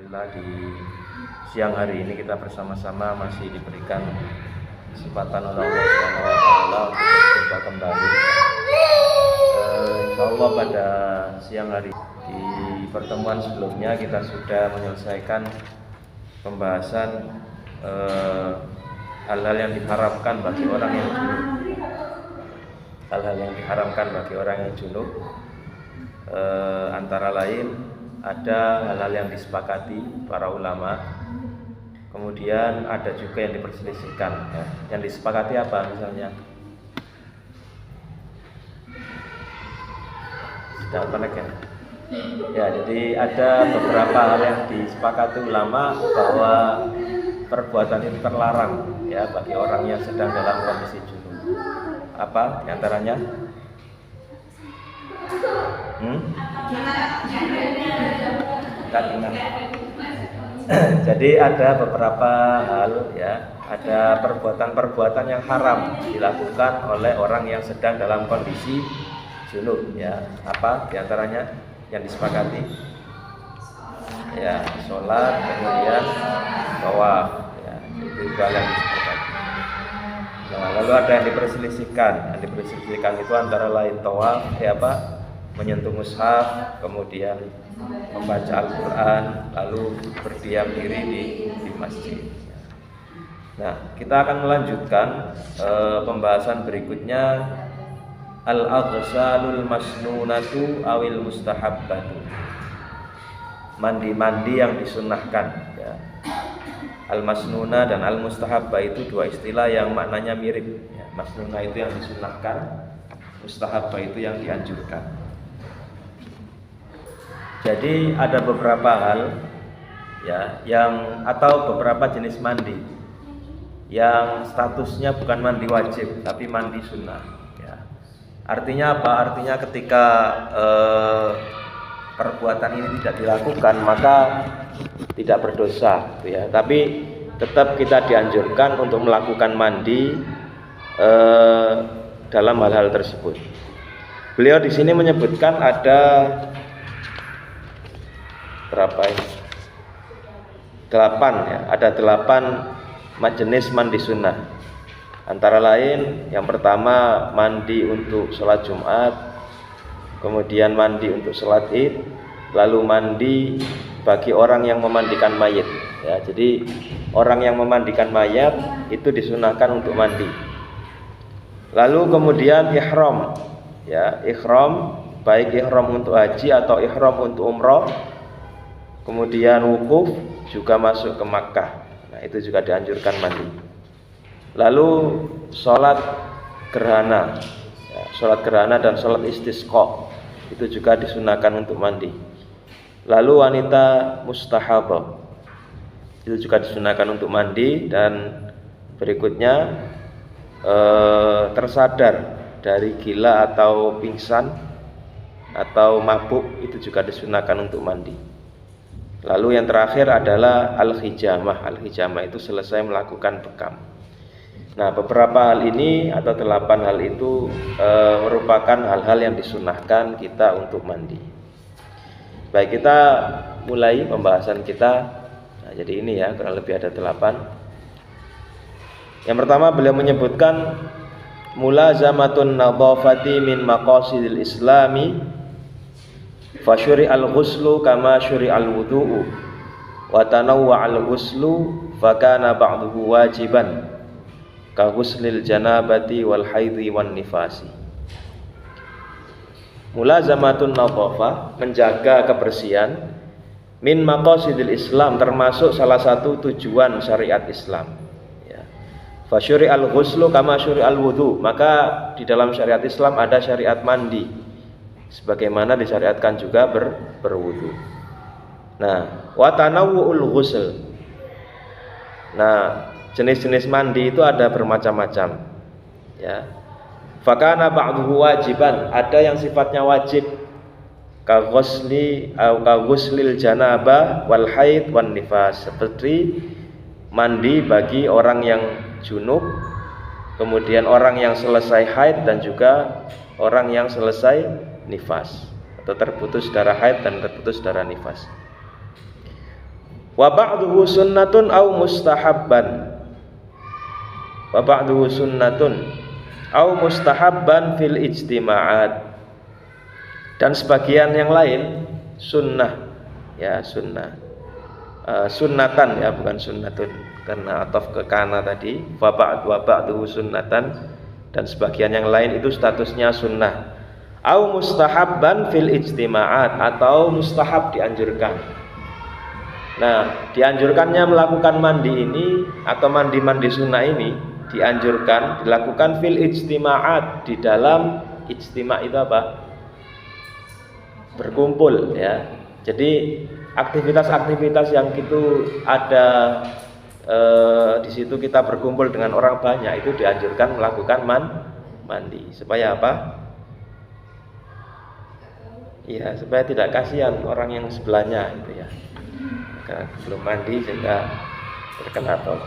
Alhamdulillah di siang hari ini kita bersama-sama masih diberikan kesempatan oleh Allah Subhanahu wa taala untuk berjumpa kembali. Insyaallah pada siang hari di pertemuan sebelumnya kita sudah menyelesaikan pembahasan hal-hal yang diharamkan bagi orang yang junub. Hal-hal yang diharamkan bagi orang yang junub antara lain ada hal-hal yang disepakati para ulama, kemudian ada juga yang diperselisihkan. Yang disepakati apa misalnya? Sudah connect ya? Ya, jadi ada beberapa hal yang disepakati ulama bahwa perbuatan itu terlarang ya bagi orang yang sedang dalam kondisi junub. Apa diantaranya? Jadi ada beberapa hal ya, ada perbuatan-perbuatan yang haram dilakukan oleh orang yang sedang dalam kondisi junub ya. Apa diantaranya yang disepakati? Ya, sholat, kemudian tawaf ya, itu hal yang disepakati. Nah, lalu ada yang diperselisihkan. Yang diperselisihkan itu antara lain tawaf ya apa? Menyentuh mushaf, kemudian membaca Al-Quran, lalu berdiam diri di masjid. Nah, kita akan melanjutkan pembahasan berikutnya, al-aghsalul masnunatu awil mustahabbatu. Mandi-mandi yang disunnahkan ya. Al-masnuna dan al-mustahabbah itu dua istilah yang maknanya mirip ya. Masnuna itu yang disunnahkan, mustahabbah itu yang dianjurkan. Jadi ada beberapa hal ya yang atau beberapa jenis mandi yang statusnya bukan mandi wajib tapi mandi sunnah ya. Artinya apa? Artinya ketika perbuatan ini tidak dilakukan maka tidak berdosa ya. Tapi tetap kita dianjurkan untuk melakukan mandi dalam hal-hal tersebut. Beliau di sini menyebutkan ada berapa ini? 8 ya, ada 8 jenis mandi sunnah. Antara lain yang pertama mandi untuk sholat Jumat, kemudian mandi untuk sholat Id, lalu mandi bagi orang yang memandikan mayat ya. Jadi orang yang memandikan mayat itu disunahkan untuk mandi. Lalu kemudian ihram ya, ihram baik ihram untuk haji atau ihram untuk umroh. Kemudian wukuf juga masuk ke Makkah. Nah, itu juga dianjurkan mandi. Lalu sholat gerhana ya, sholat gerhana dan sholat istisqa itu juga disunahkan untuk mandi. Lalu wanita mustahabah itu juga disunahkan untuk mandi. Dan berikutnya tersadar dari gila atau pingsan atau mabuk itu juga disunahkan untuk mandi. Lalu yang terakhir adalah al-hijamah. Al-hijamah itu selesai melakukan bekam. Nah, beberapa hal ini atau 8 hal itu merupakan hal-hal yang disunahkan kita untuk mandi. Baik, kita mulai pembahasan kita. Nah, jadi ini ya, kurang lebih ada 8. Yang pertama beliau menyebutkan mulazamatun nadhafati min maqasidil islami fasyuri al-ghuslu kama syuri al-wudu'u wa tanawwa al-ghuslu fakana ba'duhu wajiban ka ghuslil janabati wal haidhi wan nifasi. Mulazamatun nadhafah, menjaga kebersihan, min maqasidil Islam, termasuk salah satu tujuan syariat Islam ya. Fasyuri al-ghuslu kama syuri al-wudu', maka di dalam syariat Islam ada syariat mandi sebagaimana disyariatkan juga berwudu. Nah, wa tanawwu'ul ghusl. Nah, jenis-jenis mandi itu ada bermacam-macam. Ya. Fakana ba'duhu wajiban, ada yang sifatnya wajib. Ka ghuslil janabah wal haid wan nifas, seperti mandi bagi orang yang junub, kemudian orang yang selesai haid dan juga orang yang selesai nifas atau terputus darah haid dan terputus darah nifas. Wa ba'duhu sunnatun au mustahabban. Wa ba'duhu sunnatun au mustahabban fil ijtima'at. Dan sebagian yang lain sunnah, ya sunnah, sunnatan ya bukan sunnatun karena ataf ke kana tadi. Wa ba'duhu sunnatan, dan sebagian yang lain itu statusnya sunnah. Au mustahabban fil ijtima'at, atau mustahab dianjurkan. Nah, dianjurkannya melakukan mandi ini atau mandi sunnah ini dianjurkan dilakukan fil ijtima'at, di dalam ijtima' itu apa? Berkumpul ya. Jadi aktivitas-aktivitas yang itu ada di situ kita berkumpul dengan orang banyak, itu dianjurkan melakukan mandi. Supaya apa? Ya, supaya tidak kasihan orang yang sebelahnya gitu ya. Karena belum mandi sehingga terkena tol.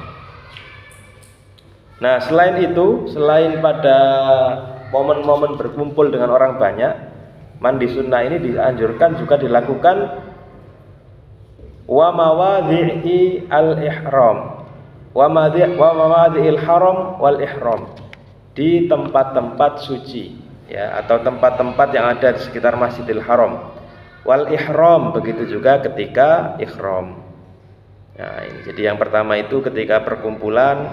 Nah, selain itu, selain pada momen-momen berkumpul dengan orang banyak, mandi sunnah ini dianjurkan juga dilakukan wa mawadhi'i al-ihram, wa mawadhi'il haram wal ihram, di tempat-tempat suci ya, atau tempat-tempat yang ada di sekitar Masjidil Haram, wal ihram, begitu juga ketika ihram. Nah, ini jadi yang pertama itu ketika perkumpulan,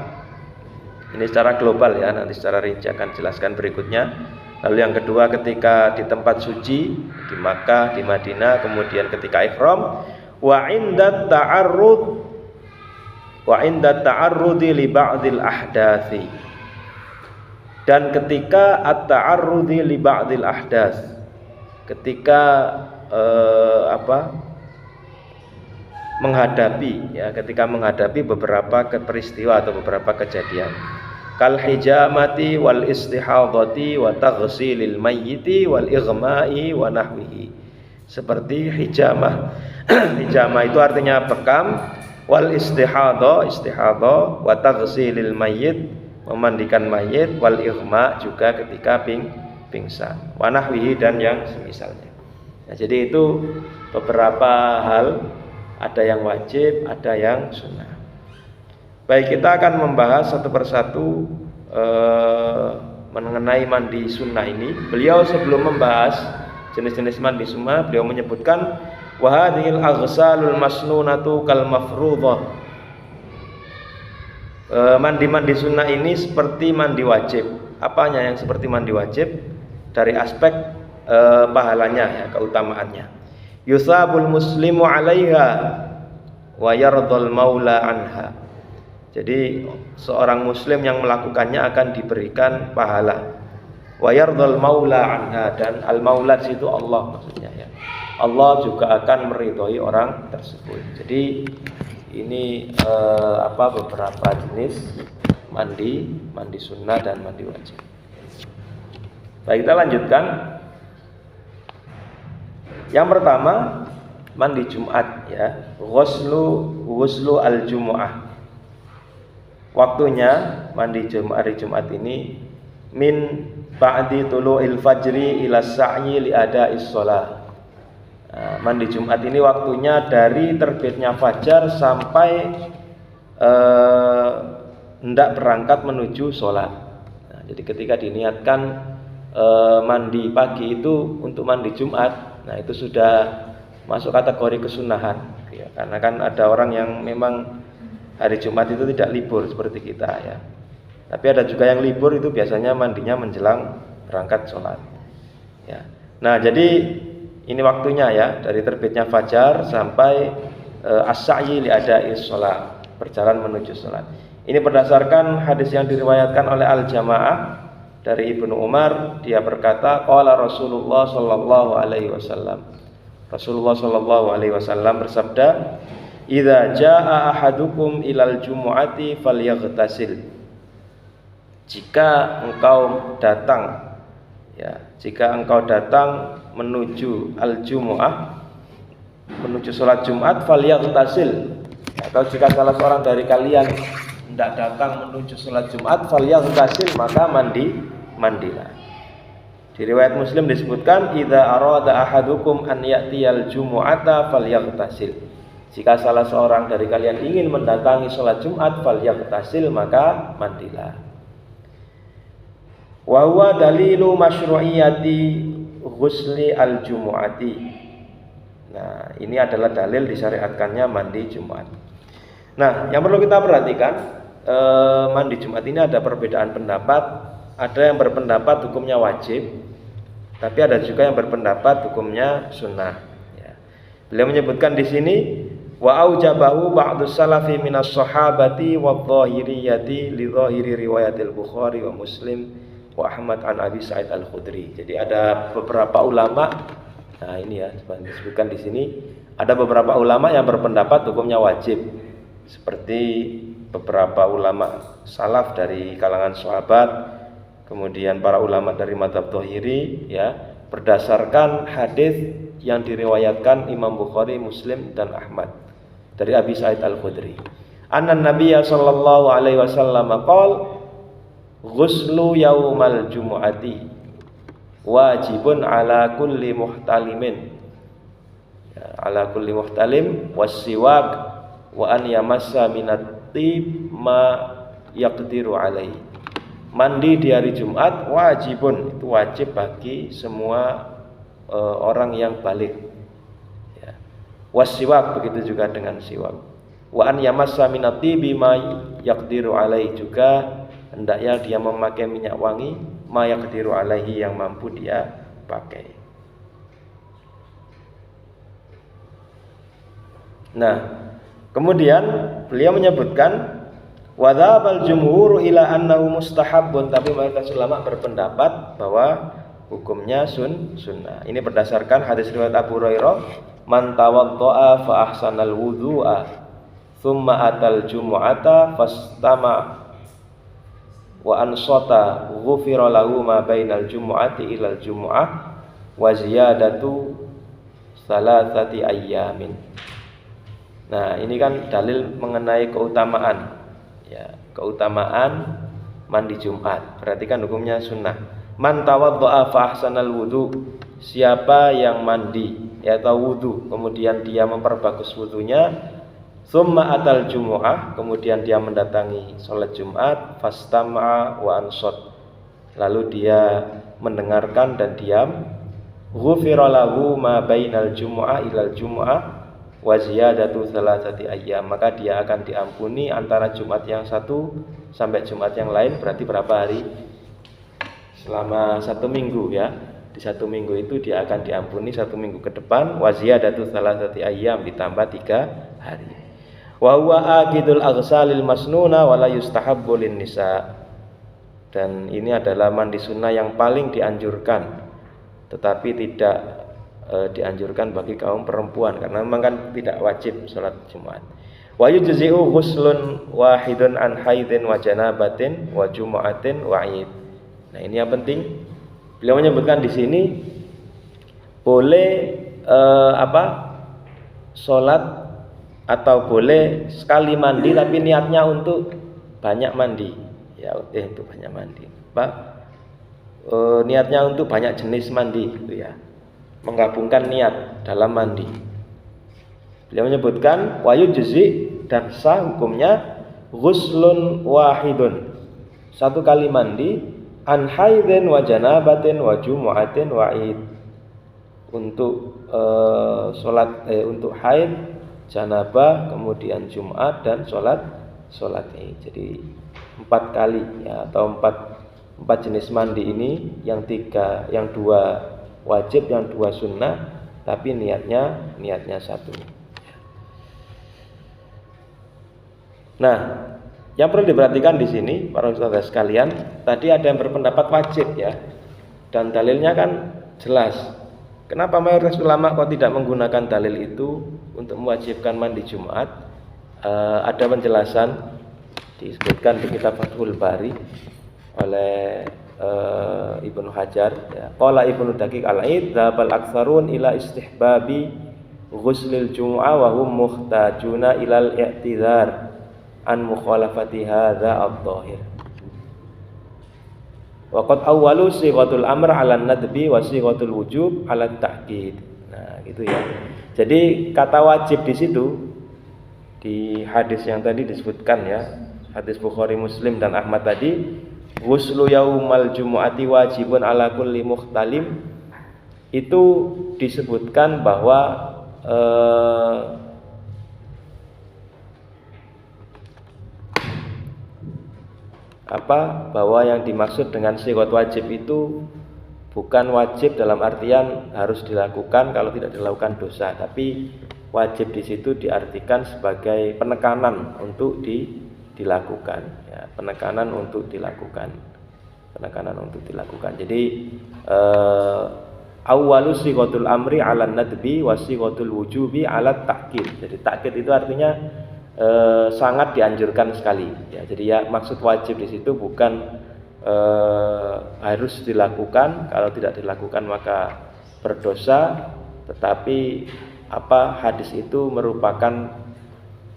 ini secara global ya, nanti secara rinci akan jelaskan berikutnya. Lalu yang kedua ketika di tempat suci di Makkah, di Madinah, kemudian ketika ihram, wa inda ta'arrudi li ba'dil ahdathi, dan ketika at-ta'arrudi li ba'dil ahdath, ketika menghadapi beberapa peristiwa atau beberapa kejadian, kal hijamati wal istihadati wa taghsilil mayyiti wal ighma'i wa nahwihi, seperti hijamah. Hijamah itu artinya bekam, wal istihadha wa taghsilil mayyit, memandikan mayit, wal ighma, juga ketika pingsan, wa nahwihi, dan yang semisalnya. Nah, jadi itu beberapa hal, ada yang wajib, ada yang sunnah. Baik, kita akan membahas satu persatu mengenai mandi sunnah ini. Beliau sebelum membahas jenis-jenis mandi sunnah, beliau menyebutkan wa hadhil aghsalul masnunatu kal mafrudhah. Mandi sunnah ini seperti mandi wajib. Apanya yang seperti mandi wajib? Dari aspek pahalanya ya, keutamaannya. Yusabul muslimu 'alaiha wa yardal maula anha. Jadi seorang muslim yang melakukannya akan diberikan pahala. Wa yardal maula anha, dan al maula itu Allah maksudnya ya. Allah juga akan meridhoi orang tersebut. Jadi ini beberapa jenis mandi sunnah dan mandi wajib. Baik, kita lanjutkan. Yang pertama, mandi Jumat ya, ghuslu al-jumu'ah. Waktunya mandi hari Jumat ini min ba'di tulu'il fajri ila sa'yi li ada'is shalah. Mandi Jumat ini waktunya dari terbitnya fajar sampai hendak berangkat menuju sholat. Nah, jadi ketika diniatkan mandi pagi itu untuk mandi Jumat, nah itu sudah masuk kategori kesunahan ya, karena kan ada orang yang memang hari Jumat itu tidak libur seperti kita ya. Tapi ada juga yang libur, itu biasanya mandinya menjelang berangkat sholat ya. Nah, jadi ini waktunya ya, dari terbitnya fajar sampai as-sa'yi li ada'is sholat, berjalan menuju sholat. Ini berdasarkan hadis yang diriwayatkan oleh Al-Jamaah dari Ibnu Umar. Dia berkata, qala Rasulullah sallallahu alaihi wasallam. Rasulullah sallallahu alaihi wasallam bersabda, "Idza jaa ahadukum ilal jumu'ati falyaghtasil." Jika engkau datang menuju al-jumu'ah, menuju sholat Jumat, falyaghtasil. Atau jika salah seorang dari kalian hendak datang menuju sholat Jumat, falyaghtasil, maka mandilah. Di riwayat Muslim disebutkan, idza arada ahadukum an ya'tiyal jumu'ata falyaghtasil. Jika salah seorang dari kalian ingin mendatangi sholat Jumat, falyagtasil, maka mandilah. Wa huwa dalilu masyru'iyati ghusli al-jumu'ati. Nah, ini adalah dalil disyariatkannya mandi Jumat. Nah, yang perlu kita perhatikan, mandi Jumat ini ada perbedaan pendapat. Ada yang berpendapat hukumnya wajib, tapi ada juga yang berpendapat hukumnya sunnah. Ya. Beliau menyebutkan di sini, wa aujabahu ba'dus salafi minas sahabati wa dhahiriyati li dhahiri riwayatil Bukhari wa Muslim wa Ahmad an Abi Sa'id Al-Khudri. Jadi ada beberapa ulama, nah ini ya disebutkan di sini, ada beberapa ulama yang berpendapat hukumnya wajib, seperti beberapa ulama salaf dari kalangan sahabat, kemudian para ulama dari mazhab Dhahiri, ya, berdasarkan hadis yang diriwayatkan Imam Bukhari, Muslim dan Ahmad dari Abi Sa'id Al-Khudri. Anna Nabiyya sallallahu alaihi wasallam qala ghuslu yaumal jumu'ati wajibun ala kulli muhtalimin, ya, ala kulli muhtalim wasiwak wa an yamassa minat tib ma yaqdiru alaihi. Mandi di hari Jumat wajibun, itu wajib bagi semua orang yang balik, ya. Wasiwak, begitu juga dengan siwak. Wa an yamassa minati bima yaqdiru alaihi, juga hendaknya dia memakai minyak wangi ma yaqdiru alaihi, yang mampu dia pakai. Nah, kemudian beliau menyebutkan wa dzhabal jumhur ila annahu mustahabun, tapi mayoritas ulama berpendapat bahwa hukumnya sunnah. Ini berdasarkan hadis riwayat Abu Hurairah, man tawaddaa fa ahsanal wudhu'a thumma atal jumu'ata fastama wa ansata ghufira lahu ma bainal jumu'ati ilal jumu'ah wa ziyadatu salasati ayyamin. Nah, ini kan dalil mengenai keutamaan, ya, keutamaan mandi Jumat. Berarti kan hukumnya sunnah. Man tawaddaa fa ahsanal wudu, siapa yang mandi atau wudu kemudian dia memperbagus wudunya, summa atal jumu'ah, kemudian dia mendatangi sholat Jumat, fastama'a wa ansot, lalu dia mendengarkan dan diam, ghufira lahu ma bainal jumu'ah ilal jumu'ah wa ziyadatu salasati ayyam, maka dia akan diampuni antara Jumat yang satu sampai Jumat yang lain. Berarti berapa hari? Selama 1 minggu, ya. Di 1 minggu itu dia akan diampuni 1 minggu ke depan. Wa ziyadatu salasati ayyam, ditambah 3 hari. Wa huwa aqidul aghsalil masnuna wa la yustahabbu lin nisa. Dan ini adalah mandi sunnah yang paling dianjurkan, tetapi tidak dianjurkan bagi kaum perempuan, karena memang kan tidak wajib sholat Jumat. Wa yujzi'u ghuslun wahidun an haidin wa janabatin wa jumu'atin wa id. Nah, ini yang penting. Beliau menyebutkan di sini boleh sholat atau boleh sekali mandi tapi niatnya untuk banyak mandi, ya, untuk banyak mandi. Niatnya untuk banyak jenis mandi, gitu ya. Menggabungkan niat dalam mandi. Beliau menyebutkan wa yujzi, dan sah hukumnya ghuslun wahidun, 1 kali mandi, an haidin wa janabatin wa jumu'atin wa id, untuk untuk haid, janabah, kemudian Jumat dan sholat Id. Jadi 4 kali, ya, atau 4 jenis mandi ini, yang 2 wajib, yang 2 sunnah, tapi niatnya 1. Nah, yang perlu diperhatikan di sini para saudara sekalian, tadi ada yang berpendapat wajib, ya, dan dalilnya kan jelas. Kenapa mayoritas ulama kok tidak menggunakan dalil itu untuk mewajibkan mandi Jumat? Ada penjelasan disebutkan di kitab Fathul Bari oleh Ibnu Hajar, ya. Qala Ibnu Daqiq al-Aid, dzabal aktsarun ila istihbabi ghuslil jumu'ah wa hum muhtajuna ilal i'tizar an mukhalafati hadza adh-dhahir. Wa qad awwalu sighatul amr 'ala an-nadbi wa sighatul wujub 'ala at-ta'kid. Nah, gitu ya. Jadi kata wajib di situ di hadis yang tadi disebutkan ya, hadis Bukhari, Muslim dan Ahmad tadi, ghuslu yaumal jumu'ati wajibun ala kulli muhtalim, itu disebutkan bahwa bahwa yang dimaksud dengan sigot wajib itu bukan wajib dalam artian harus dilakukan, kalau tidak dilakukan dosa, tapi wajib di situ diartikan sebagai penekanan untuk dilakukan ya, penekanan untuk dilakukan. Jadi awwalu sighatul amri 'ala nadbi wa sighatul wujubi 'ala ta'kid. Jadi ta'kid itu artinya sangat dianjurkan sekali ya. Jadi ya maksud wajib di situ bukan harus dilakukan, kalau tidak dilakukan maka berdosa, tetapi hadis itu merupakan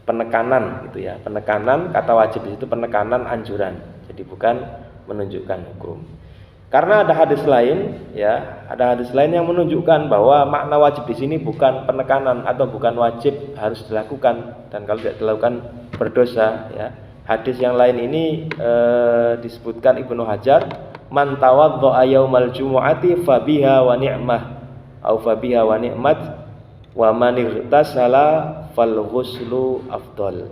penekanan gitu ya, penekanan, kata wajib di situ penekanan, anjuran, jadi bukan menunjukkan hukum. Karena ada hadis lain ya, ada hadis lain yang menunjukkan bahwa makna wajib di sini bukan penekanan atau bukan wajib harus dilakukan, dan kalau tidak dilakukan berdosa ya. Hadis yang lain ini disebutkan Ibnu Hajar, man tawaddaa yaumal jumu'ati fabiha wa ni'mah au fabiha wa ni'mat wa man igtasala fal ghuslu afdal.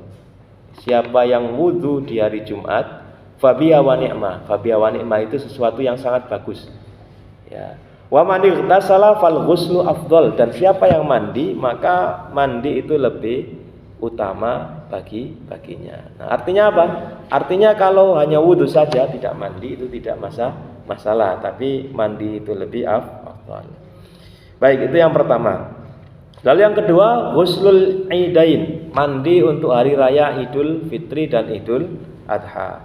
Siapa yang wudu di hari Jumat, fabiha wa ni'mah. Fabiha wa ni'mah itu sesuatu yang sangat bagus. Ya. Wa man igtasala fal ghuslu afdal, dan siapa yang mandi, maka mandi itu lebih utama baginya. Nah, artinya apa? Artinya kalau hanya wudhu saja tidak mandi itu tidak masalah, tapi mandi itu lebih afdal. Baik, itu yang pertama. Lalu yang kedua, ghuslul idain, mandi untuk hari raya Idul Fitri dan Idul Adha.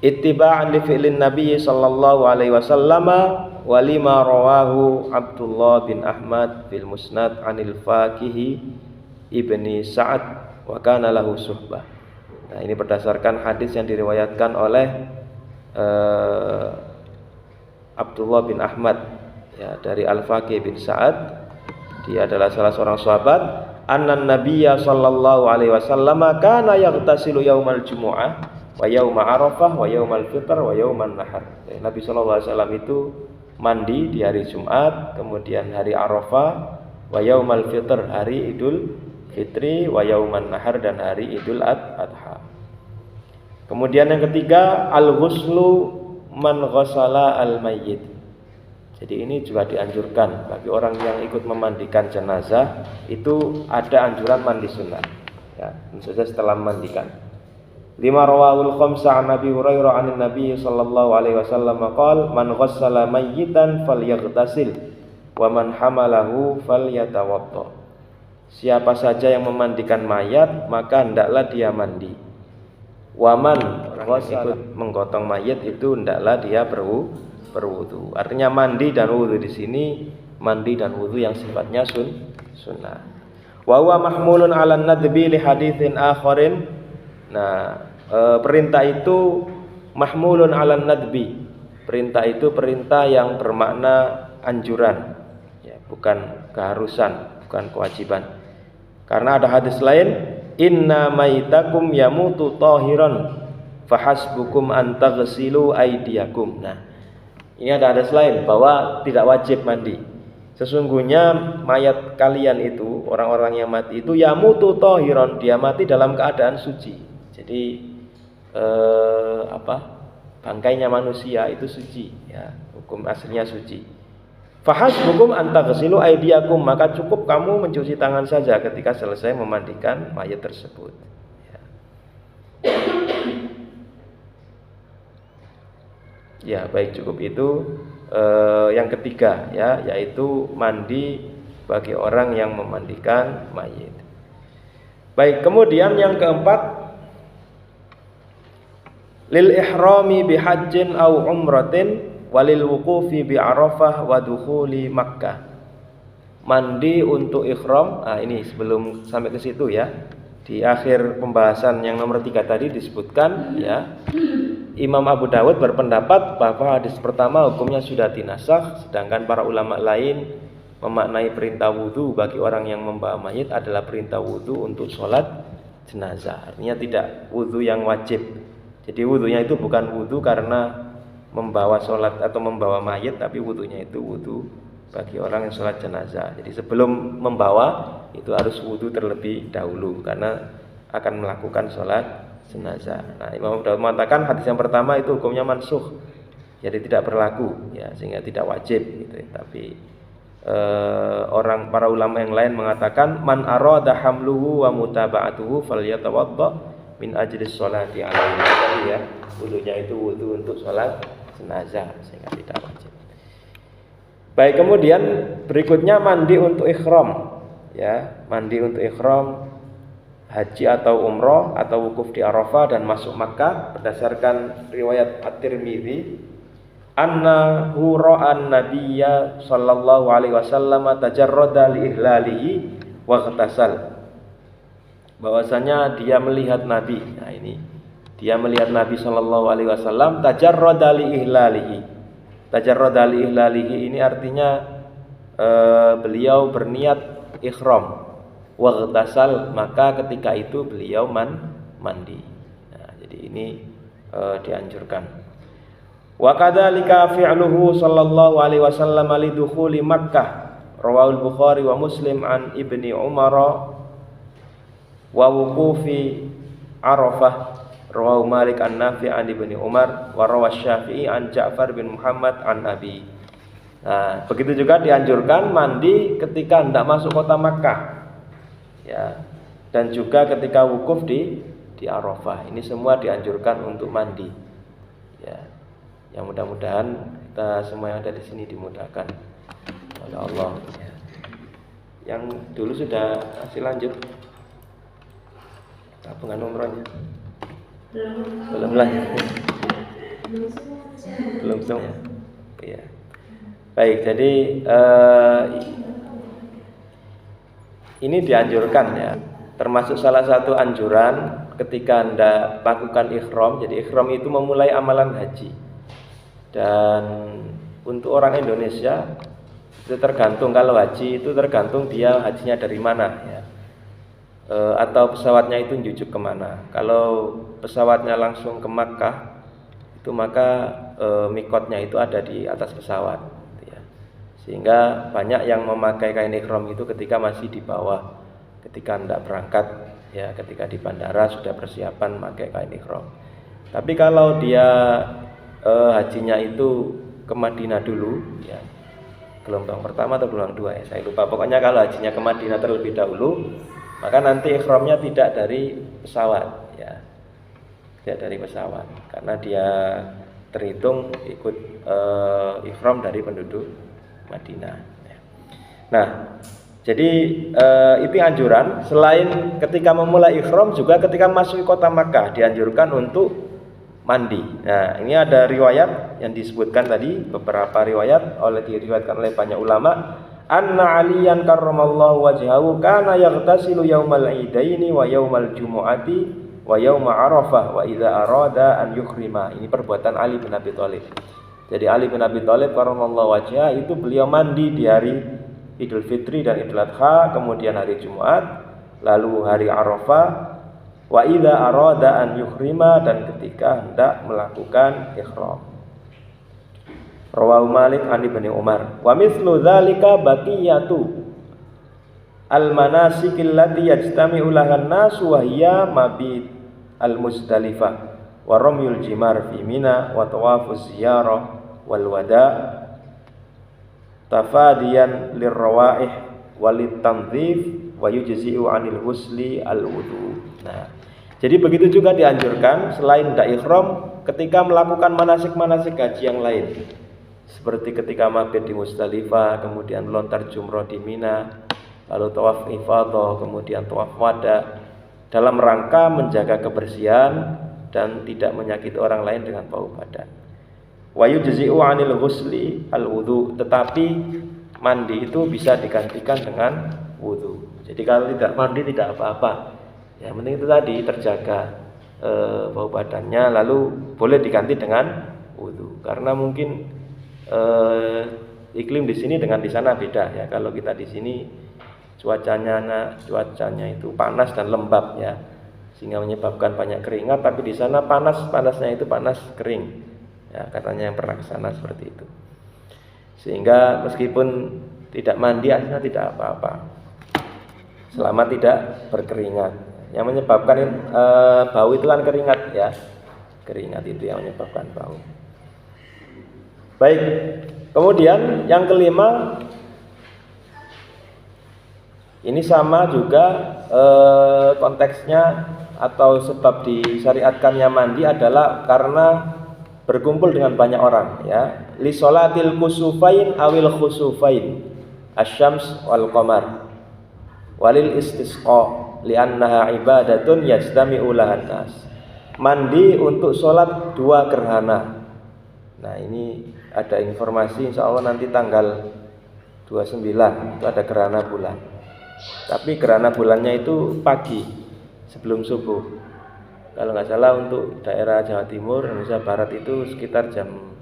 Ittiba'an li fi'lin Nabi sallallahu alaihi wasallam wa lima rawahu Abdullah bin Ahmad fil Musnad anil Faqihi ibni Sa'ad wa kana lahu suhbah. Nah, ini berdasarkan hadis yang diriwayatkan oleh Abdullah bin Ahmad ya, dari Al-Faqih bin Sa'ad. Dia adalah salah seorang sahabat. Annan Nabiyya sallallahu alaihi wasallam kana yaghtasilu yaumal jumu'ah wa yauma Arafah wa yaumal fitr wa yauman nahar. Nabi sallallahu alaihi wasallam itu mandi di hari Jumat, kemudian hari Arafah, wa yaumal fitr, hari Idul Fitri, wa yauman nahar, dan hari Idul Adha. Kemudian yang ketiga, al-ghuslu man ghassala al-mayyit. Jadi ini juga dianjurkan bagi orang yang ikut memandikan jenazah, itu ada anjuran mandi sunnah ya, tentu saja setelah memandikan. Lima rawahul khamsa an Nabi Hurairah an Nabi sallallahu alaihi wasallam qala man ghassala mayyitan falyaghtasil wa man hamalahu falyatawadda. Siapa saja yang memandikan mayat maka hendaklah dia mandi. Waman, orang yang ikut menggotong mayat itu hendaklah dia berwudu. Artinya mandi dan wudu di sini, mandi dan wudu yang sifatnya sunnah. Wa huwa mahmulun 'ala nadbi li haditsin akharin. Nah, perintah itu mahmulun 'ala nadbi. Perintah itu perintah yang bermakna anjuran ya, bukan keharusan, bukan kewajiban. Karena ada hadis lain, inna maitakum yamutu tahiran fahasbukum an taghsilu aydiyakum. Nah, ini ada hadis lain bahwa tidak wajib mandi. Sesungguhnya mayat kalian itu, orang-orang yang mati itu yamutu tahiran, dia mati dalam keadaan suci. Jadi bangkainya manusia itu suci ya, hukum aslinya suci. Fahasbukum an taghsilu aydiyakum, maka cukup kamu mencuci tangan saja ketika selesai memandikan mayat tersebut ya. Ya, baik, cukup itu. Yang ketiga ya, yaitu mandi bagi orang yang memandikan mayat. Baik, kemudian yang keempat, lil ihrami bihajjin au umratin walil wuqufi bi Arafah wa dukhuli Makkah. Mandi untuk ihram. Nah, ini sebelum sampai ke situ ya, di akhir pembahasan yang nomor 3 tadi disebutkan ya, Imam Abu Dawud berpendapat bahwa hadis pertama hukumnya sudah dinasakh, sedangkan para ulama lain memaknai perintah wudu bagi orang yang membawa mayit adalah perintah wudu untuk sholat jenazah. Artinya tidak wudu yang wajib. Jadi wudunya itu bukan wudu karena membawa sholat atau membawa mayit, tapi wudunya itu wudu bagi orang yang sholat jenazah. Jadi sebelum membawa itu harus wudu terlebih dahulu karena akan melakukan sholat jenazah. Nah, Imam Abu Dawud mengatakan hadis yang pertama itu hukumnya mansukh, jadi tidak berlaku, ya, sehingga tidak wajib gitu. Tapi para ulama yang lain mengatakan man arada hamluhu wa mutaba'atuhu falyatawadda min ajlis sholati alaihi, ya, wudunya itu wudu untuk sholat jenazah sehingga tidak wajib. Baik, kemudian berikutnya mandi untuk ihram, ya, mandi untuk ihram haji atau umroh atau wukuf di Arafah dan masuk Makkah berdasarkan riwayat At-Tirmidzi annahu ra'an nabiyya sallallahu alaihi wasallam tajarrada li ihlalihi wa ghatasal, bahwasanya dia melihat Nabi. Nah, ini dia melihat Nabi sallallahu alaihi wasallam tajarrada li ihlalihi. Tajarrada li ihlalihi ini artinya beliau berniat ihram, wa ghatasal, maka ketika itu beliau mandi. Nah, jadi ini dianjurkan. Wa kadzalika fi'luhu sallallahu alaihi wasallam li dukhuli Makkah, rawahul Bukhari wa Muslim an Ibni Umar wa wuqufi Arafah, rawahu Malik an Nafi' an Ibni Umar wa rawahu Syafi'i an Ja'far bin Muhammad an Abi. Nah, begitu juga dianjurkan mandi ketika hendak masuk kota Makkah, ya, dan juga ketika wukuf di Arafah. Ini semua dianjurkan untuk mandi, ya. Yang mudah-mudahan kita semua yang ada di sini dimudahkan oleh Allah, ya. Yang dulu sudah hasil lanjut tabungan umrohnya? Belum lah, ya. Belum semua, ya. Baik, jadi ini dianjurkan, ya. Termasuk salah satu anjuran ketika Anda lakukan ihram. Jadi ihram itu memulai amalan haji. Dan untuk orang Indonesia itu tergantung, kalau haji itu tergantung dia hajinya dari mana, ya. Atau pesawatnya itu njujuk kemana. Kalau pesawatnya langsung ke Makkah itu maka mikotnya itu ada di atas pesawat, ya. Sehingga banyak yang memakai kain ihram itu ketika masih di bawah, ketika hendak berangkat, ya, ketika di bandara sudah persiapan memakai kain ihram. Tapi kalau dia hajinya itu ke Madinah dulu, ya, gelombang pertama atau gelombang 2, ya, saya lupa. Pokoknya kalau hajinya ke Madinah terlebih dahulu, maka nanti ihramnya tidak dari pesawat, ya, tidak dari pesawat, karena dia terhitung ikut ihram dari penduduk Madinah, ya. Nah, jadi itu anjuran. Selain ketika memulai ihram, juga ketika masuk kota Makkah dianjurkan untuk mandi. Nah, ini ada riwayat yang disebutkan tadi, beberapa riwayat diriwayatkan oleh banyak ulama. Anna Aliyan karramallahu wajhahu kana yaghtasilu yaumal idaini wa yaumal jumu'ati wa yauma Arafah wa idza arada an yukhrima. Ini perbuatan Ali bin Abi Thalib. Jadi Ali bin Abi Thalib karramallahu wajhah itu beliau mandi di hari Idul Fitri dan Idul Adha, kemudian hari Jumat, lalu hari Arafah, wa idza arada an yukhrima, dan ketika hendak melakukan ihram. Rawahu Malik an Ibni Umar. Wa mithlu dzalika baqiyatu al-manasikil lati yajtami'u lahan nasu wa hiya mabit al-Muzdalifah wa ramyul jimar fi Mina wa tawafuz ziyarah wal wada tafadiyan lirrawaih walit tanzif wa yujzi'u 'anil husli al-wudu. Nah, jadi begitu juga dianjurkan selain hendak ihram ketika melakukan manasik-manasik haji yang lain. Seperti ketika mabit di Muzdalifah, kemudian melontar jumroh di Mina, lalu tawaf ifadah, kemudian tawaf wada, dalam rangka menjaga kebersihan dan tidak menyakiti orang lain dengan bau badan. Wa yujzi'u 'anil husli al-wudu, tetapi mandi itu bisa digantikan dengan wudu. Jadi kalau tidak mandi tidak apa-apa. Yang penting itu tadi terjaga bau badannya, lalu boleh diganti dengan wudu. Karena mungkin iklim di sini dengan di sana beda, ya. Kalau kita di sini cuacanya itu panas dan lembab, ya. sehingga menyebabkan banyak keringat, tapi di sana panasnya itu panas kering. Ya, katanya yang pernah ke sana seperti itu. Sehingga meskipun tidak mandi akhirnya tidak apa-apa, selama tidak berkeringat. Yang menyebabkan bau itu kan keringat ya. Keringat itu yang menyebabkan bau. Baik. Kemudian yang kelima, ini sama juga konteksnya atau sebab disyariatkannya mandi adalah karena berkumpul dengan banyak orang ya. Li sholatil kusufain awil khusufain asyams wal qamar walil istisqa li'annaha ibadatun yajtami'u lahan nas. Mandi untuk sholat 2 gerhana. Nah, ini ada informasi insya Allah nanti tanggal 29 itu ada gerhana bulan. Tapi gerhana bulannya itu pagi sebelum subuh. Kalau nggak salah untuk daerah Jawa Timur, Indonesia Barat itu sekitar jam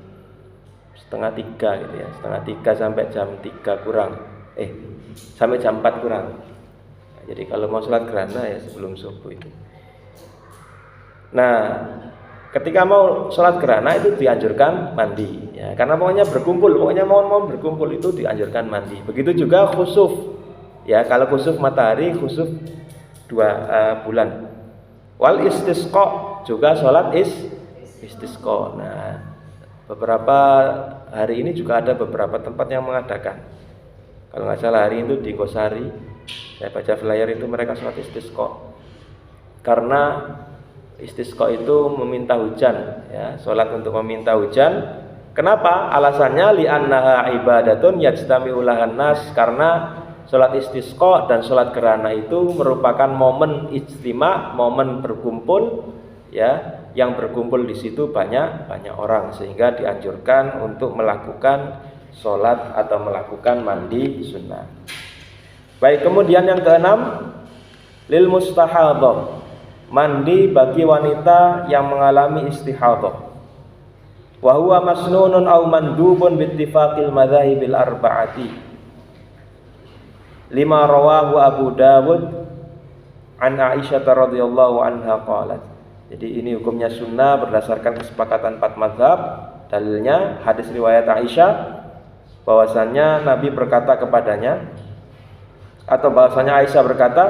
2:30 gitu ya, 2:30 sampai jam 3 kurang, sampai jam 4 kurang. Nah, jadi kalau mau sholat gerhana ya sebelum subuh itu. Nah, ketika mau sholat gerhana itu dianjurkan mandi ya, karena pokoknya mau berkumpul itu dianjurkan mandi. Begitu juga khusuf ya, kalau khusuf matahari, khusuf 2 bulan. Wal istisqa juga sholat istisqa. Nah, beberapa hari ini juga ada beberapa tempat yang mengadakan. Kalau nggak salah hari itu di Gosari, saya baca flyer itu mereka sholat istisqa. Karena istisqa itu meminta hujan ya, sholat untuk meminta hujan. Kenapa? Alasannya li'annaha ibadatun yajtami'u lahan nas, karena sholat istisqa dan sholat gerhana itu merupakan momen ijtima, momen berkumpul ya, yang berkumpul di situ banyak orang, sehingga dianjurkan untuk melakukan sholat atau melakukan mandi sunnah. Baik, kemudian yang keenam, lil mustahadhah, mandi bagi wanita yang mengalami istihadhah. Wa huwa masnunun aw mandubun bittifaqil madzahibil arba'ati. Lima rawahu Abu Dawud an Aisyah radhiyallahu anha qalat. Jadi ini hukumnya sunnah berdasarkan kesepakatan 4 mazhab. Dalilnya hadis riwayat Aisyah bahwasannya Nabi berkata kepadanya, atau bahwasanya Aisyah berkata,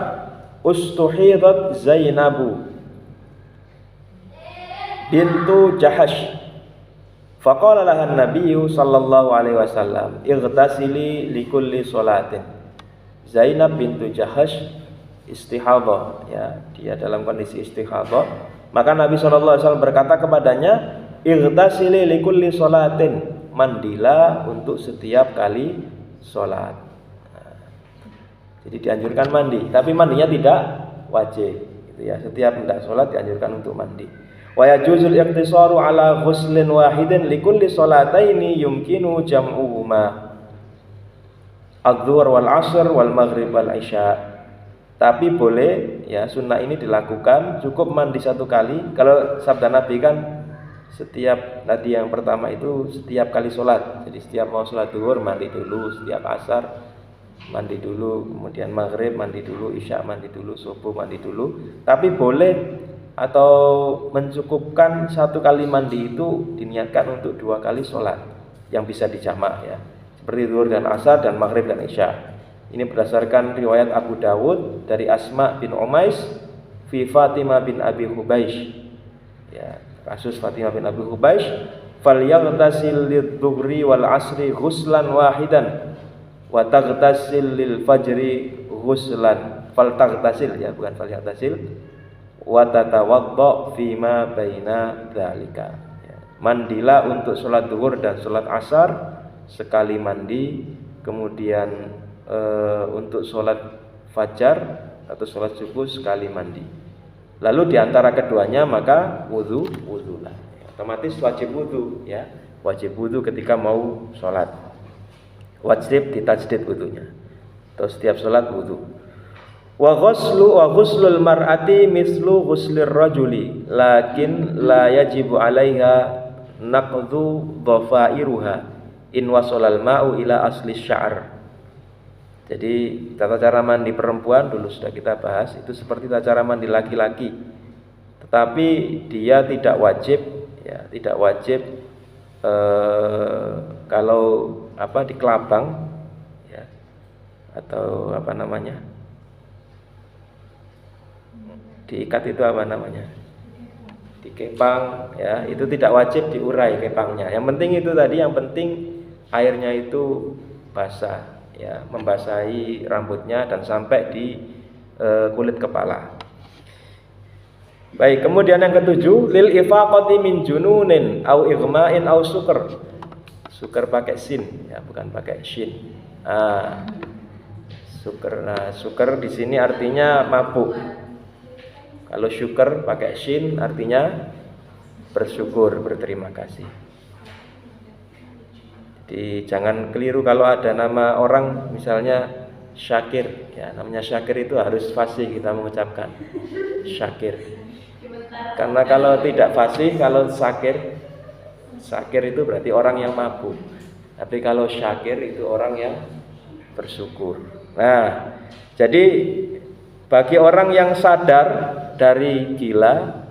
ustuhidat Zainabu bintu Jahash faqala lahan nabiyyu sallallahu alaihi wasallam ightasili likulli sholatin. Zainab bintu Jahash istihadhah ya, dia dalam kondisi istihadhah, maka Nabi SAW berkata kepadanya, ightasili likulli sholatin, mandilah untuk setiap kali sholat. Nah, jadi dianjurkan mandi, tapi mandinya tidak wajib gitu ya. Setiap hendak sholat dianjurkan untuk mandi. Wa yajuzul iqtisaru ala ghuslin wahidin likulli sholataini yumkinu jam'uhuma adzuhur wal asr wal maghrib wal isya. Tapi boleh ya, sunnah ini dilakukan cukup mandi 1 kali. Kalau sabda Nabi kan setiap, tadi yang pertama itu setiap kali sholat. Jadi setiap mau sholat zuhur mandi dulu, setiap asar mandi dulu, kemudian maghrib mandi dulu, isya mandi dulu, subuh mandi dulu. Tapi boleh atau mencukupkan 1 kali mandi itu diniatkan untuk 2 kali sholat yang bisa dijamak ya, seperti zuhur dan asar dan maghrib dan isya. Ini berdasarkan riwayat Abu Dawud dari Asma bin Umais fi Fatimah bin Abi Hubaish ya, kasus Fatimah bin Abi Hubaish, falyaghtasil lidzuhri wal asri ghuslan wahidan wa taghtasil lil fajri ghuslan, faltaghtasil ya, bukan falyaghtasil, wa tatawadda fima baina dzalika ya. Mandilah untuk sholat zuhur dan sholat asar sekali mandi, kemudian untuk sholat fajar atau sholat subuh sekali mandi. Lalu diantara keduanya maka wudhulah. Otomatis wajib wudhu ya, wajib wudhu ketika mau sholat. Wajib ditajdid wudhunya. Atau setiap sholat wudhu. Wa ghuslul mar'ati mislu ghuslir rajuli, lakin la yajibu 'alaiha naqdhu dhafairuha in wasalal ma'u ila asli sya'r. Jadi tata cara mandi perempuan dulu sudah kita bahas, itu seperti tata cara mandi laki-laki. Tetapi dia tidak wajib, ya, tidak wajib kalau di kelabang, ya, atau diikat itu dikepang, ya, itu tidak wajib diurai kepangnya. Yang penting itu tadi, yang penting airnya itu basah, ya, membasahi rambutnya dan sampai di kulit kepala. Baik, kemudian yang ketujuh, lil ifaqati min jununin au igma'in au sukar. Sukar pakai sin, ya, bukan pakai shin. Sukar. Nah, sukar di sini artinya mabuk. Kalau syukur pakai shin artinya bersyukur, berterima kasih. Jadi jangan keliru kalau ada nama orang misalnya Syakir, ya, namanya Syakir itu harus fasih kita mengucapkan Syakir. Karena kalau tidak fasih, kalau Syakir itu berarti orang yang mabuk. Tapi kalau Syakir itu orang yang bersyukur. Nah, jadi bagi orang yang sadar dari gila,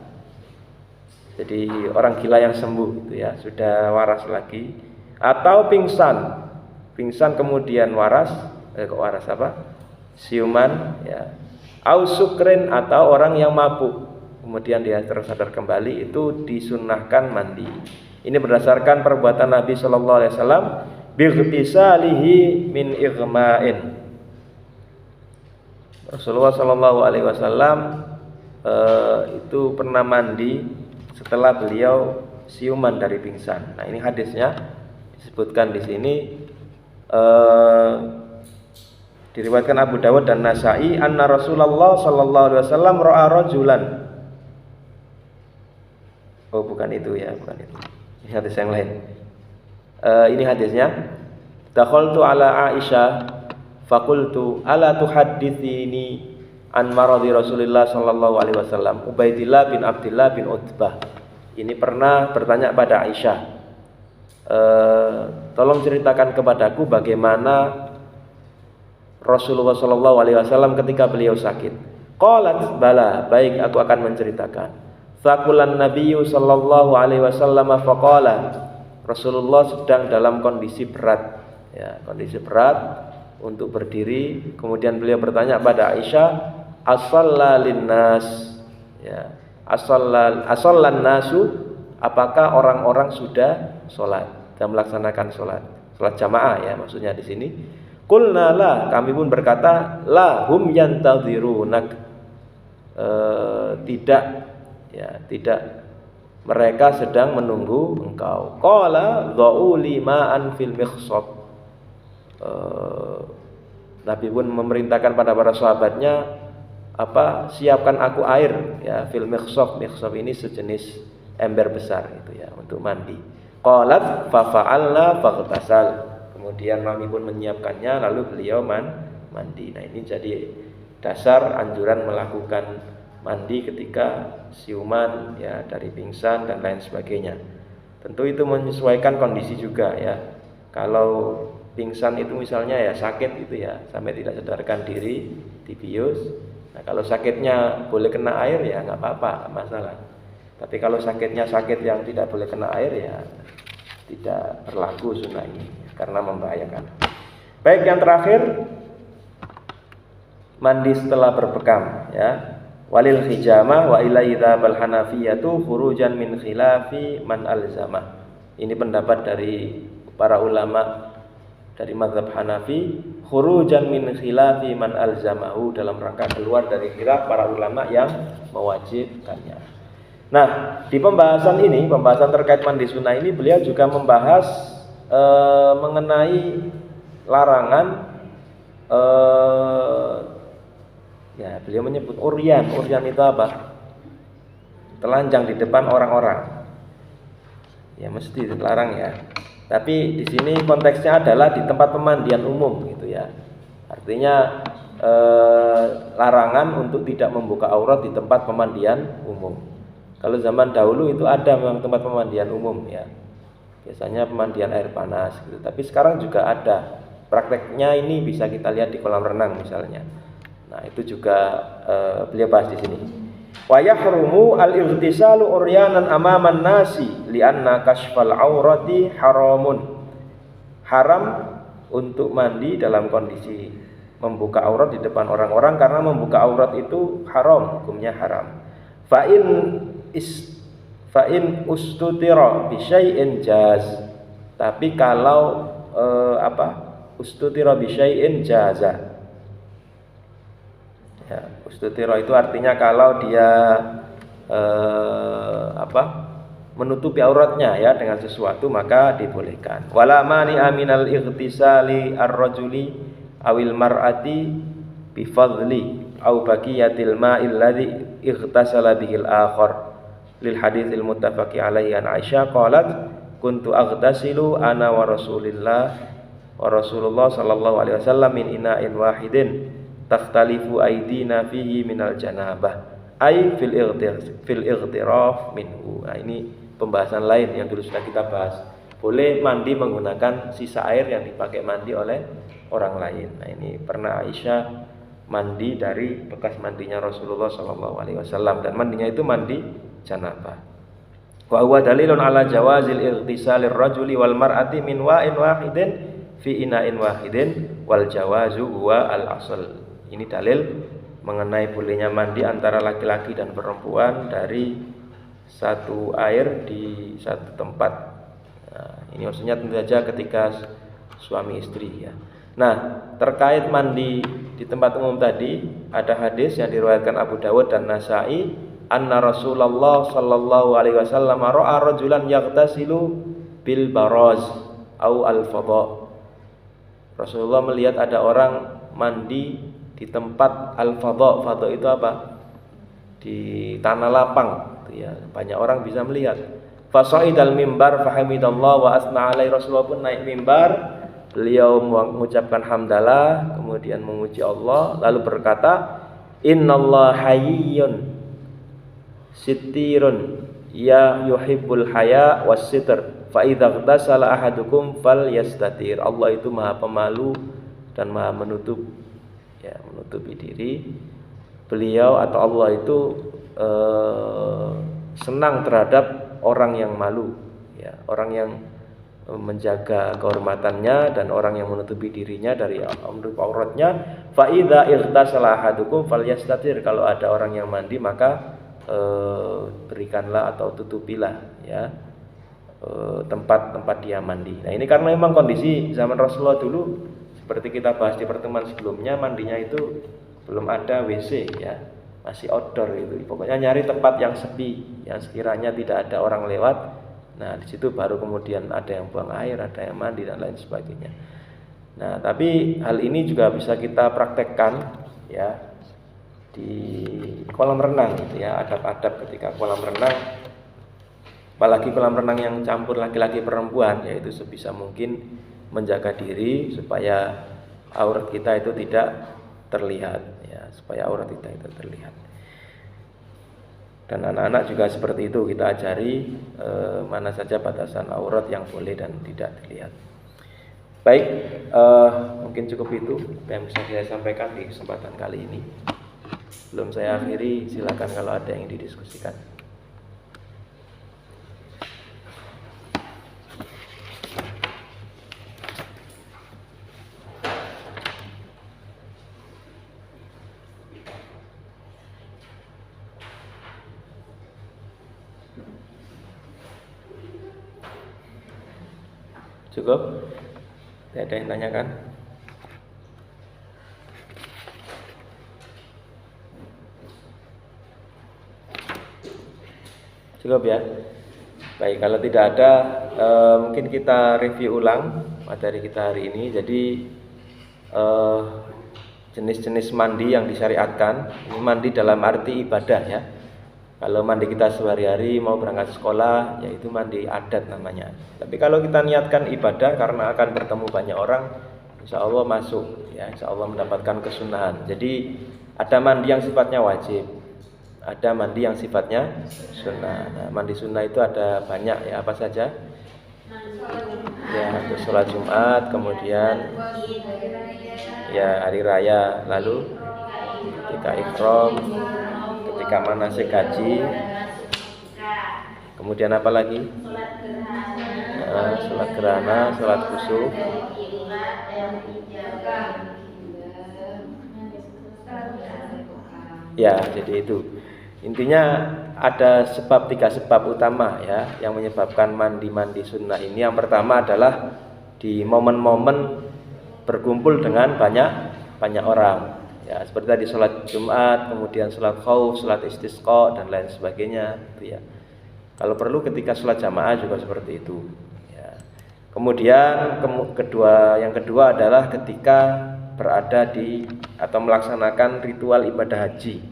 jadi orang gila yang sembuh itu, ya, sudah waras lagi, atau pingsan kemudian waras, siuman, ya, au sukrin, atau orang yang mabuk kemudian dia tersadar kembali, itu disunnahkan mandi. Ini berdasarkan perbuatan Nabi Shallallahu Alaihi Wasallam, bightisalihi min igma'in. Rasulullah Shallallahu Alaihi Wasallam itu pernah mandi setelah beliau siuman dari pingsan. Nah, ini hadisnya disebutkan di sini, diriwayatkan Abu Dawud dan Nasa'i, anna Rasulullah Shallallahu Alaihi Wasallam ra'a rajulan. Oh, bukan itu, ya, bukan itu. Ini hadis yang lain. Ini hadisnya, dakhaltu ala Aisyah faqultu ala tuhadditsini an maradi Rasulullah sallallahu alaihi wasallam. Ubaidillah bin Abdullah bin Utbah ini pernah bertanya pada Aisyah, tolong ceritakan kepadaku bagaimana Rasulullah sallallahu alaihi wasallam ketika beliau sakit. Qalat bala, baik, aku akan menceritakan. Faqulan nabiyyu sallallahu alaihi wasallam faqala, Rasulullah sedang dalam kondisi berat, ya, kondisi berat untuk berdiri. Kemudian beliau bertanya pada Aisyah, asalla linnas, ya, asallan nasu, apakah orang-orang sudah sholat dan melaksanakan sholat jamaah, ya, maksudnya di sini. Qulna la, kami pun berkata, la hum yantadhirunak, tidak, mereka sedang menunggu engkau. Qala dha'u lima'an fil mikhsab. Nabi pun memerintahkan pada para sahabatnya, siapkan aku air, ya, fil mikhsab. Mikhsab ini sejenis ember besar itu, ya, untuk mandi. Qalat fa fa'alna faghtasal. Kemudian Nabi pun menyiapkannya, lalu beliau mandi. Nah, ini jadi dasar anjuran melakukan mandi ketika siuman, ya, dari pingsan dan lain sebagainya. Tentu itu menyesuaikan kondisi juga, ya. Kalau pingsan itu misalnya, ya, sakit itu, ya, sampai tidak sadarkan diri, dibius. Nah, kalau sakitnya boleh kena air, ya nggak apa-apa, nggak masalah. Tapi kalau sakitnya sakit yang tidak boleh kena air, ya tidak berlaku sunnah ini karena membahayakan. Baik, yang terakhir, mandi setelah berbekam, ya. Walil hijamah wa ilaidha bal hanafiyatu khurujan min khilafi man alzamah. Ini pendapat dari para ulama dari mazhab Hanafi, khurujan min khilafi man alzamahu, dalam rangka keluar dari khilaf para ulama yang mewajibkannya. Nah, di pembahasan ini, pembahasan terkait mandi sunnah ini, beliau juga membahas mengenai larangan, ya, beliau menyebut uryan. Uryan itu apa? Telanjang di depan orang-orang. Ya, mesti dilarang, ya. Tapi di sini konteksnya adalah di tempat pemandian umum, gitu, ya. Artinya larangan untuk tidak membuka aurat di tempat pemandian umum. Kalau zaman dahulu itu ada memang tempat pemandian umum, ya. Biasanya pemandian air panas, gitu. Tapi sekarang juga ada Prakteknya ini bisa kita lihat di kolam renang misalnya. Nah, itu juga beliau bahas di sini. Wa yahrumu al-ightisalu uryanan amaman nasi li'anna kashfal aurati haramun. Haram untuk mandi dalam kondisi membuka aurat di depan orang-orang, karena membuka aurat itu haram, hukumnya haram. Fa in ustutira bi syai'in jaz. Tapi kalau ustutira bi syai'in jaza. Ya, ustutira itu artinya kalau dia menutupi auratnya ya dengan sesuatu, maka dibolehkan. Wala mani aminal ightisali ar-rajuli awil mar'ati bi fadli au baqiyatil ma'il ladzi ightasala bihil akhar lil haditsil muttafaqi alaihi an Aisyah qalat kuntu aghtasilu ana wa Rasulullah sallallahu alaihi wasallam min ina'in wahidin takhtalifu aidina fihi minal janabah ay fil ightiraf minhu. Nah, ini pembahasan lain yang dulu sudah kita bahas. Boleh mandi menggunakan sisa air yang dipakai mandi oleh orang lain. Nah, ini pernah Aisyah mandi dari bekas mandinya Rasulullah sallallahu alaihi wasallam, dan mandinya itu mandi janabah. Wa huwa dalilun ala jawazil ightisalir rajuli wal mar'ati min wa'in wahidin fi ina'in wahidin wal jawazu huwa al asl. Ini dalil mengenai bolehnya mandi antara laki-laki dan perempuan dari satu air di satu tempat. Nah, ini maksudnya tentu saja ketika suami istri ya. Nah, terkait mandi di tempat umum tadi, ada hadis yang diriwayatkan Abu Dawud dan Nasa'i, anna Rasulullah sallallahu alaihi wasallam ra'a rajulan yaghtasilu bil baraz au al fadha. Rasulullah melihat ada orang mandi di tempat al-fadha. Fadha itu apa? Di tanah lapang gitu ya. Banyak orang bisa melihat. Fasaidal mimbar fahamidallah wa asna alaihi. Rasulullah pun naik mimbar, beliau mengucapkan hamdalah, kemudian memuji Allah, lalu berkata, innallaha hayyun sitirun ya yuhibbul haya was sitr fa idza ightasala ahadukum falyastatir. Allah itu Maha Pemalu dan Maha menutupi diri. Beliau atau Allah itu senang terhadap orang yang malu ya, orang yang menjaga kehormatannya dan orang yang menutupi dirinya dari auratnya. Fa idza ightasala ahadukum falyastatir. Kalau ada orang yang mandi, maka berikanlah atau tutupilah ya tempat dia mandi. Nah, ini karena memang kondisi zaman Rasulullah dulu seperti kita bahas di pertemuan sebelumnya, mandinya itu belum ada WC ya, masih outdoor gitu. Pokoknya nyari tempat yang sepi, yang sekiranya tidak ada orang lewat. Nah, di situ baru kemudian ada yang buang air, ada yang mandi dan lain sebagainya. Nah, tapi hal ini juga bisa kita praktekkan ya di kolam renang gitu ya, adab-adab ketika kolam renang. Apalagi kolam renang yang campur laki-laki perempuan, yaitu sebisa mungkin menjaga diri supaya aurat kita itu tidak terlihat ya, supaya aurat kita itu terlihat. Dan anak-anak juga seperti itu, kita ajari mana saja batasan aurat yang boleh dan tidak terlihat. Baik, mungkin cukup itu yang bisa saya sampaikan di kesempatan kali ini. Belum saya akhiri, silakan kalau ada yang didiskusikan. Cukup? Tidak ada yang tanyakan? Cukup ya? Baik, kalau tidak ada mungkin kita review ulang materi kita hari ini. Jadi jenis-jenis mandi yang disyariatkan, ini mandi dalam arti ibadah ya. Kalau mandi kita sehari-hari mau berangkat sekolah, yaitu mandi adat namanya. Tapi kalau kita niatkan ibadah karena akan bertemu banyak orang, insya Allah masuk ya, insya Allah mendapatkan kesunahan. Jadi ada mandi yang sifatnya wajib, ada mandi yang sifatnya sunnah. Nah, mandi sunnah itu ada banyak ya, apa saja? ya untuk sholat Jumat, kemudian ya hari raya, lalu ketika ihram, ketika manasik haji, kemudian apa lagi? Sholat gerhana, sholat kusuf. Ya, jadi itu. Intinya ada tiga sebab utama ya yang menyebabkan mandi sunnah ini. Yang pertama adalah di momen-momen berkumpul dengan banyak orang. Ya, seperti tadi sholat Jumat, kemudian sholat khauf, sholat istisqa dan lain sebagainya. Gitu ya. Kalau perlu ketika sholat jamaah juga seperti itu. Ya. Kemudian yang kedua adalah ketika berada di atau melaksanakan ritual ibadah haji.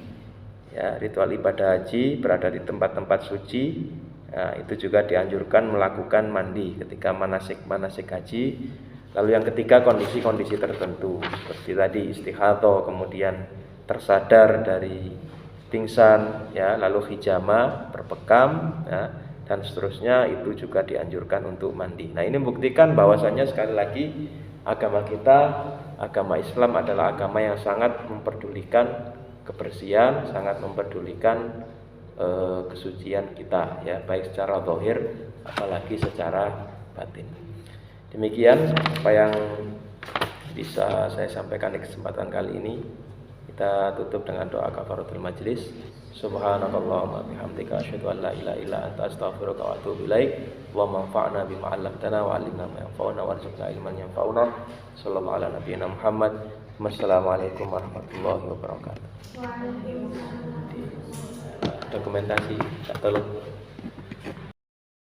Ya, ritual ibadah haji berada di tempat-tempat suci. Nah, itu juga dianjurkan melakukan mandi ketika manasik haji. Lalu yang ketiga kondisi-kondisi tertentu seperti tadi istighatsah, kemudian tersadar dari pingsan, ya, lalu hijama, berpekam, ya, dan seterusnya, itu juga dianjurkan untuk mandi. Nah, ini membuktikan bahwasanya sekali lagi agama kita, agama Islam adalah agama yang sangat memperdulikan kebersihan, sangat memperdulikan kesucian kita, ya, baik secara zahir apalagi secara batin. Demikian apa yang bisa saya sampaikan di kesempatan kali ini. Kita tutup dengan doa kafaratul majlis. Subhanakallahumma bihamdika asyhadu an la ilaha illa anta astaghfiruka wa atubu ilaik. Allahumma anfa'na bima 'allamtana wa 'allimna ma yanfa'una warzuqna ilman yanfa'una. Sallallahu ala nabiyyina Muhammad. Wassalamualaikum warahmatullahi wabarakatuh. Dokumentasi, tolong.